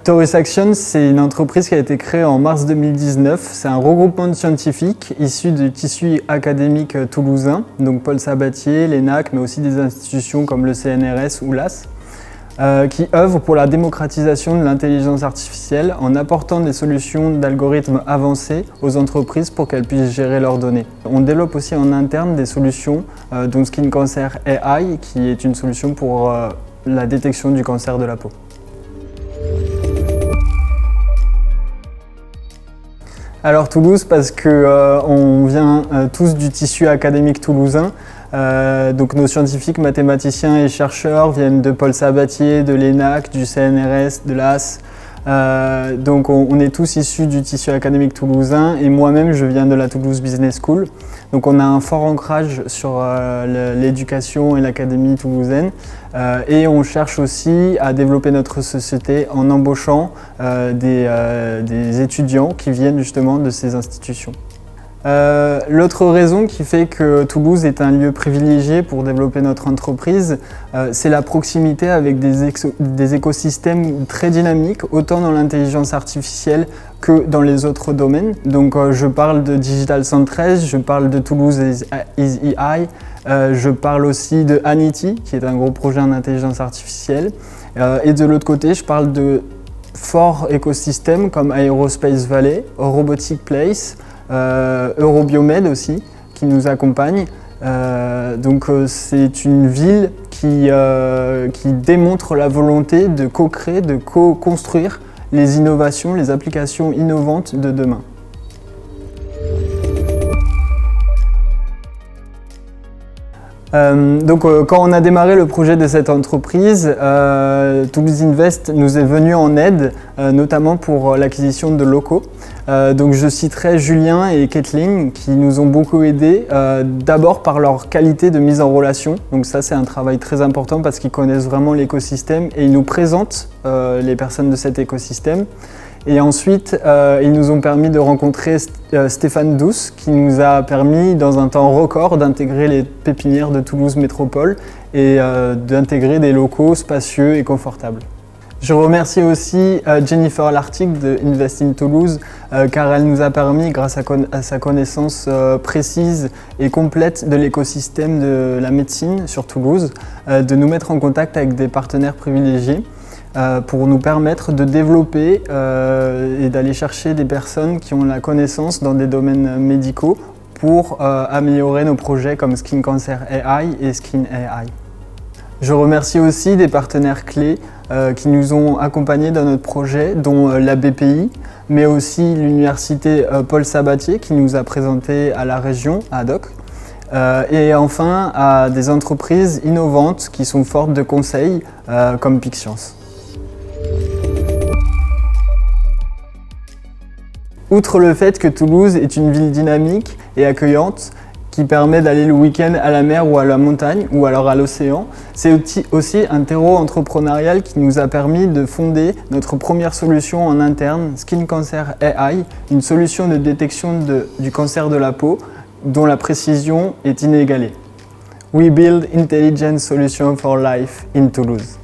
Taurus Action, c'est une entreprise qui a été créée en mars 2019. C'est un regroupement de scientifiques issus du tissu académique toulousain, donc Paul Sabatier, l'ENAC, mais aussi des institutions comme le CNRS ou l'AS, qui œuvrent pour la démocratisation de l'intelligence artificielle en apportant des solutions d'algorithmes avancés aux entreprises pour qu'elles puissent gérer leurs données. On développe aussi en interne des solutions, dont Skin Cancer AI, qui est une solution pour la détection du cancer de la peau. Alors Toulouse, parce qu'on vient tous du tissu académique toulousain. Donc nos scientifiques, mathématiciens et chercheurs viennent de Paul Sabatier, de l'ENAC, du CNRS, de l'AS. Donc on est tous issus du tissu académique toulousain et moi-même je viens de la Toulouse Business School. Donc on a un fort ancrage sur l'éducation et l'académie toulousaine et on cherche aussi à développer notre société en embauchant des étudiants qui viennent justement de ces institutions. L'autre raison qui fait que Toulouse est un lieu privilégié pour développer notre entreprise, c'est la proximité avec des écosystèmes très dynamiques, autant dans l'intelligence artificielle que dans les autres domaines. Donc je parle de Digital 113, je parle de Toulouse is AI, je parle aussi de Anity, qui est un gros projet en intelligence artificielle. Et de l'autre côté, je parle de forts écosystèmes comme Aerospace Valley, Robotic Place, Eurobiomed aussi, qui nous accompagne. Donc c'est une ville qui démontre la volonté de co-créer, de co-construire les innovations, les applications innovantes de demain. Quand on a démarré le projet de cette entreprise, Toulouse Invest nous est venu en aide, notamment pour l'acquisition de locaux. Donc je citerai Julien et Kathleen qui nous ont beaucoup aidés, d'abord par leur qualité de mise en relation. Donc ça c'est un travail très important parce qu'ils connaissent vraiment l'écosystème et ils nous présentent les personnes de cet écosystème. Et ensuite, ils nous ont permis de rencontrer Stéphane Douce, qui nous a permis, dans un temps record, d'intégrer les pépinières de Toulouse Métropole et d'intégrer des locaux spacieux et confortables. Je remercie aussi Jennifer Lartigue de Invest in Toulouse, car elle nous a permis, grâce à sa connaissance précise et complète de l'écosystème de la médecine sur Toulouse, de nous mettre en contact avec des partenaires privilégiés. Pour nous permettre de développer et d'aller chercher des personnes qui ont la connaissance dans des domaines médicaux pour améliorer nos projets comme Skin Cancer AI et Skin AI. Je remercie aussi des partenaires clés qui nous ont accompagnés dans notre projet, dont la BPI, mais aussi l'université Paul Sabatier qui nous a présenté à la région, à Doc. Et enfin à des entreprises innovantes qui sont fortes de conseils comme PicScience. Outre le fait que Toulouse est une ville dynamique et accueillante qui permet d'aller le week-end à la mer ou à la montagne ou alors à l'océan, c'est aussi un terreau entrepreneurial qui nous a permis de fonder notre première solution en interne, Skin Cancer AI, une solution de détection du cancer de la peau dont la précision est inégalée. We build intelligent solutions for life in Toulouse.